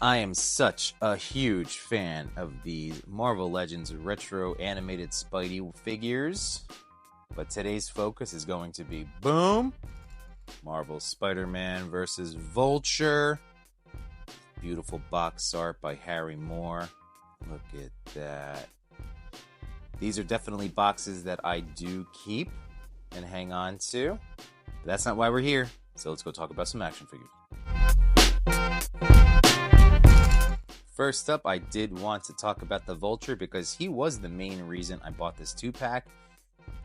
I am such a huge fan of these Marvel Legends retro animated Spidey figures, but today's focus is going to be, boom, Marvel Spider-Man versus Vulture. Beautiful box art by Harry Moore. Look at that. These are definitely boxes that I do keep and hang on to, but that's not why we're here. So let's go talk about some action figures. First up, I did want to talk about the Vulture because he was the main reason I bought this 2-pack.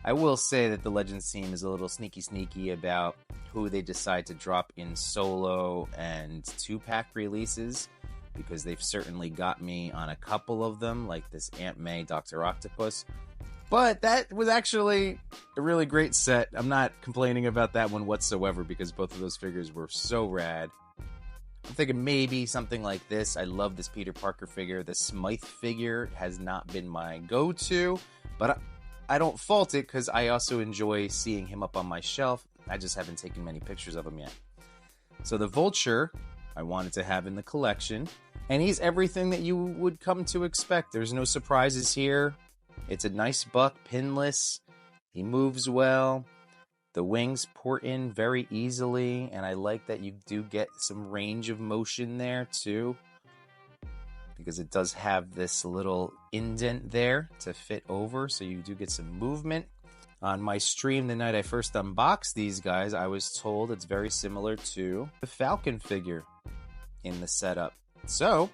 I will say that the Legends team is a little sneaky about who they decide to drop in solo and 2-pack releases, because they've certainly got me on a couple of them, like this Aunt May Dr. Octopus. But that was actually a really great set. I'm not complaining about that one whatsoever because both of those figures were so rad. I'm thinking maybe something like this. I love this Peter Parker figure. The Smythe figure has not been my go-to, but I don't fault it because I also enjoy seeing him up on my shelf. I just haven't taken many pictures of him yet. So the Vulture I wanted to have in the collection, and he's everything that you would come to expect. There's no surprises here. It's a nice buck, pinless. He moves well. The wings port in very easily, and I like that you do get some range of motion there too, because it does have this little indent there to fit over, so you do get some movement. On my stream the night I first unboxed these guys, I was told it's very similar to the Falcon figure in the setup. So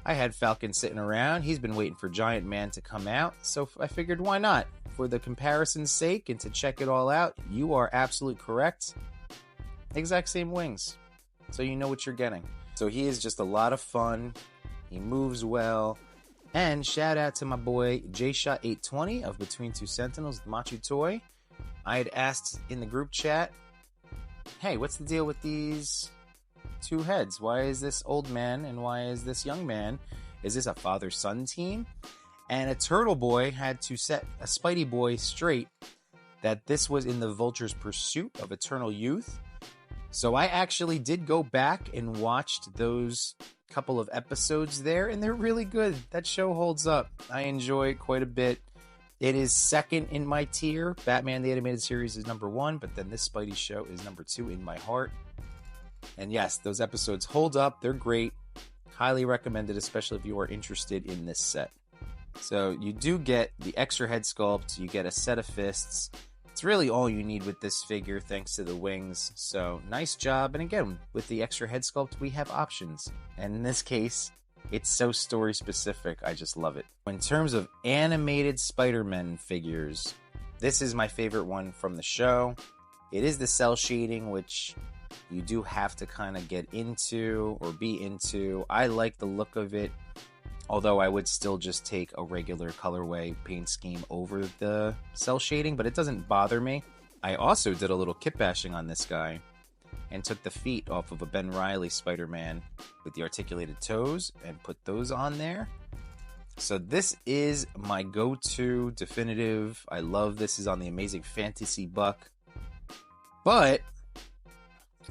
I had Falcon sitting around. He's been waiting for Giant Man to come out, so I figured why not? For the comparison's sake and to check it all out, you are absolutely correct. Exact same wings, so you know what you're getting. So he is just a lot of fun. He moves well. And shout out to my boy JShot820 of Between Two Sentinels, the Machu Toy. I had asked in the group chat, hey, what's the deal with these two heads? Why is this old man and why is this young man? Is this a father-son team? And a Turtle Boy had to set a Spidey Boy straight that this was in the Vulture's pursuit of eternal youth. So I actually did go back and watched those couple of episodes there, and they're really good. That show holds up. I enjoy it quite a bit. It is second in my tier. Batman the Animated Series is number 1, but then this Spidey show is number 2 in my heart. And yes, those episodes hold up. They're great. Highly recommended, especially if you are interested in this set. So you do get the extra head sculpt. You get a set of fists. It's really all you need with this figure thanks to the wings. So nice job. And again, with the extra head sculpt, we have options. And in this case, it's so story specific. I just love it. In terms of animated Spider-Man figures, this is my favorite one from the show. It is the cell shading, which you do have to kind of get into or be into. I like the look of it, although I would still just take a regular colorway paint scheme over the cell shading, but it doesn't bother me. I also did a little kit bashing on this guy and took the feet off of a Ben Reilly Spider-Man with the articulated toes and put those on there. So this is my go-to definitive. I love this. Is on the Amazing Fantasy Buck. But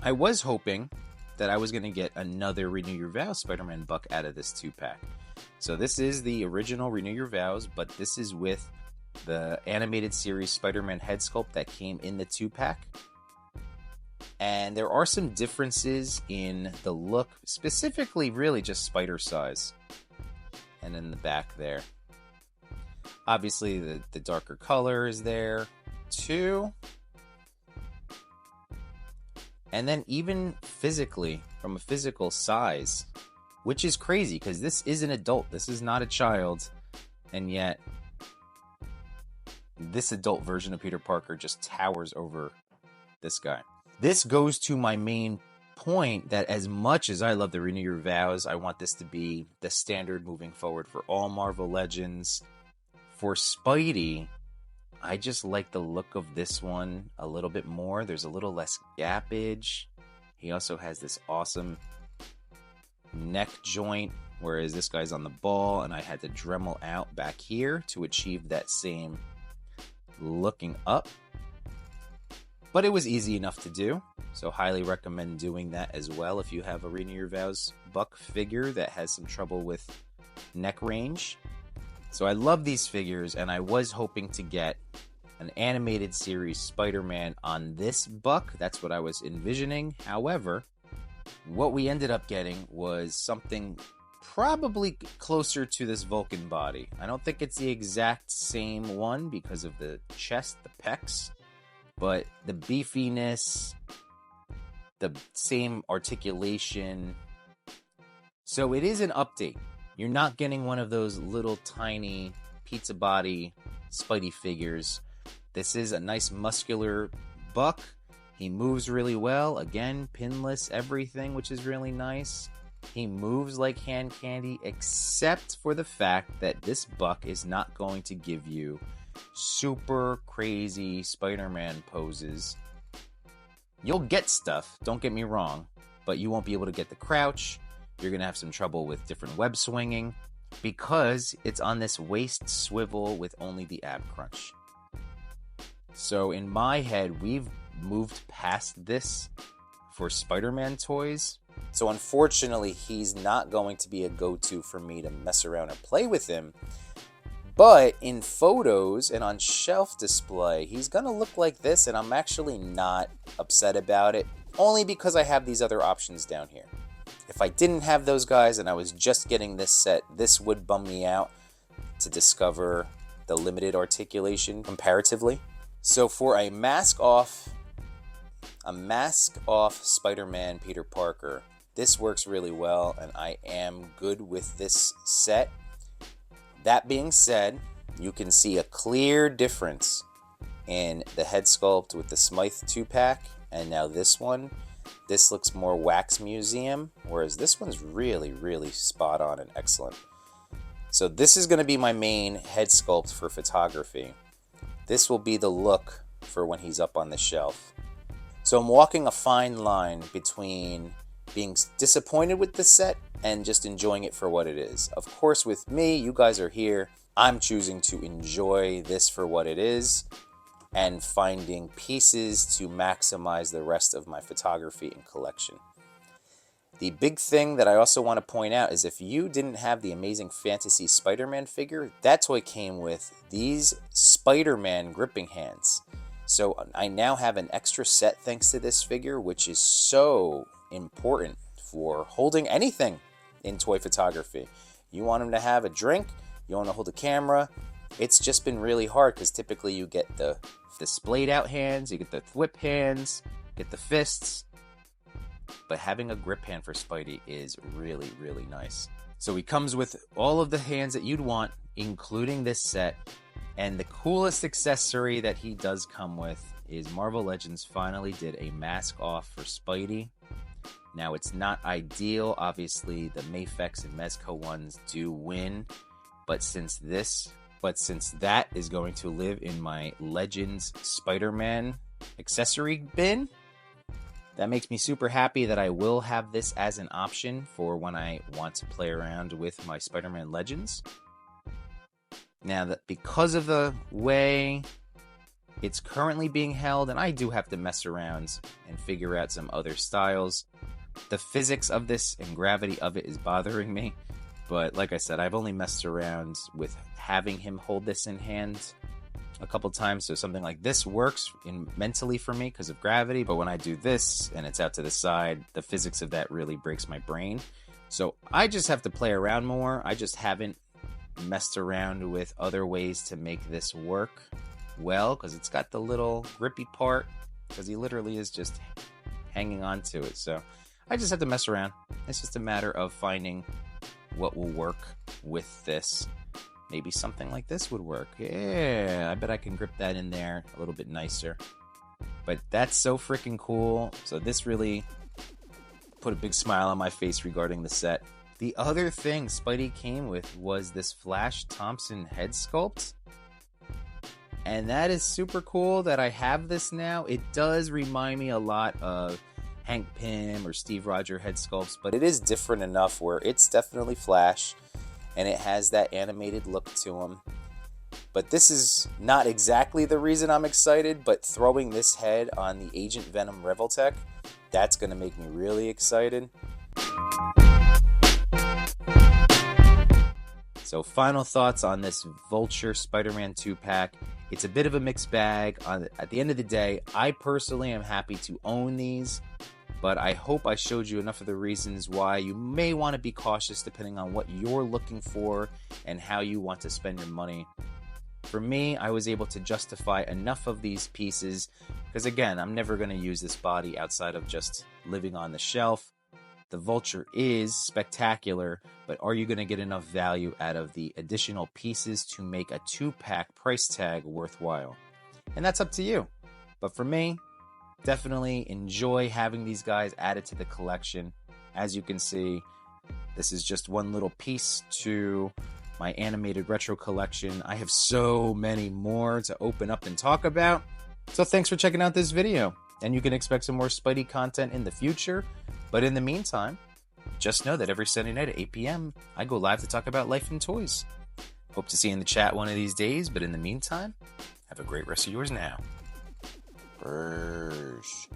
I was hoping that I was going to get another Renew Your Vows Spider-Man Buck out of this 2-pack. So this is the original Renew Your Vows, but this is with the animated series Spider-Man head sculpt that came in the 2-pack. And there are some differences in the look, specifically really just spider size. And in the back there. Obviously the darker color is there too. And then even physically, from a physical size, which is crazy because this is an adult. This is not a child. And yet, this adult version of Peter Parker just towers over this guy. This goes to my main point that as much as I love the Renew Your Vows, I want this to be the standard moving forward for all Marvel Legends. For Spidey, I just like the look of this one a little bit more. There's a little less gappage. He also has this awesome neck joint, whereas this guy's on the ball, and I had to Dremel out back here to achieve that same looking up. But it was easy enough to do, so highly recommend doing that as well if you have a Renew Your Vows buck figure that has some trouble with neck range. So I love these figures, and I was hoping to get an animated series Spider-Man on this buck. That's what I was envisioning. However, what we ended up getting was something probably closer to this Vulcan body. I don't think it's the exact same one because of the chest, the pecs, but the beefiness, the same articulation. So it is an update. You're not getting one of those little tiny pizza body Spidey figures. This is a nice muscular buck. He moves really well. Again, pinless everything, which is really nice. He moves like hand candy, except for the fact that this buck is not going to give you super crazy Spider-Man poses. You'll get stuff, don't get me wrong, but you won't be able to get the crouch. You're going to have some trouble with different web swinging because it's on this waist swivel with only the ab crunch. So in my head, we've moved past this for Spider-Man toys. So unfortunately, he's not going to be a go-to for me to mess around and play with him. But in photos and on shelf display, he's going to look like this, and I'm actually not upset about it, only because I have these other options down here. If I didn't have those guys and I was just getting this set, this would bum me out to discover the limited articulation comparatively. So for a mask-off Spider-Man Peter Parker, this works really well, and I am good with this set. That being said, you can see a clear difference in the head sculpt with the Smythe 2-pack, and now this one. This looks more wax museum, whereas this one's really, really spot on and excellent. So this is going to be my main head sculpt for photography. This will be the look for when he's up on the shelf. So I'm walking a fine line between being disappointed with the set and just enjoying it for what it is. Of course, with me, you guys are here. I'm choosing to enjoy this for what it is and finding pieces to maximize the rest of my photography and collection. The big thing that I also want to point out is if you didn't have the Amazing Fantasy Spider-Man figure, that toy came with these Spider-Man gripping hands. So I now have an extra set thanks to this figure, which is so important for holding anything in toy photography. You want him to have a drink, you want to hold a camera. It's just been really hard because typically you get the splayed out hands, you get the whip hands, get the fists. But having a grip hand for Spidey is really, really nice. So he comes with all of the hands that you'd want, including this set. And the coolest accessory that he does come with is Marvel Legends finally did a mask off for Spidey. Now, it's not ideal. Obviously, the Mafex and Mezco ones do win. But since that is going to live in my Legends Spider-Man accessory bin, that makes me super happy that I will have this as an option for when I want to play around with my Spider-Man Legends. Now, that because of the way it's currently being held, and I do have to mess around and figure out some other styles, the physics of this and gravity of it is bothering me. But like I said, I've only messed around with having him hold this in hand a couple times, so something like this works mentally for me because of gravity, but when I do this and it's out to the side, the physics of that really breaks my brain. So I just have to play around more. I just haven't messed around with other ways to make this work well, because it's got the little grippy part, because he literally is just hanging on to it. So I just have to mess around. It's just a matter of finding what will work with this. Maybe something like this would work. Yeah, I bet I can grip that in there a little bit nicer. But that's so freaking cool. So this really put a big smile on my face regarding the set. The other thing Spidey came with was this Flash Thompson head sculpt. And that is super cool that I have this now. It does remind me a lot of Hank Pym or Steve Rogers head sculpts, but it is different enough where it's definitely Flash and it has that animated look to him. But this is not exactly the reason I'm excited, but throwing this head on the Agent Venom Revoltech, that's going to make me really excited. So final thoughts on this Vulture Spider-Man 2-pack. It's a bit of a mixed bag. At the end of the day, I personally am happy to own these, but I hope I showed you enough of the reasons why you may want to be cautious depending on what you're looking for and how you want to spend your money. For me, I was able to justify enough of these pieces because, again, I'm never going to use this body outside of just living on the shelf. The Vulture is spectacular, but are you going to get enough value out of the additional pieces to make a 2-pack price tag worthwhile? And that's up to you. But for me, definitely enjoy having these guys added to the collection. As you can see, this is just one little piece to my animated retro collection. I have so many more to open up and talk about. So thanks for checking out this video. And you can expect some more Spidey content in the future. But in the meantime, just know that every Sunday night at 8 p.m., I go live to talk about life and toys. Hope to see you in the chat one of these days, but in the meantime, have a great rest of yours now. Bursh.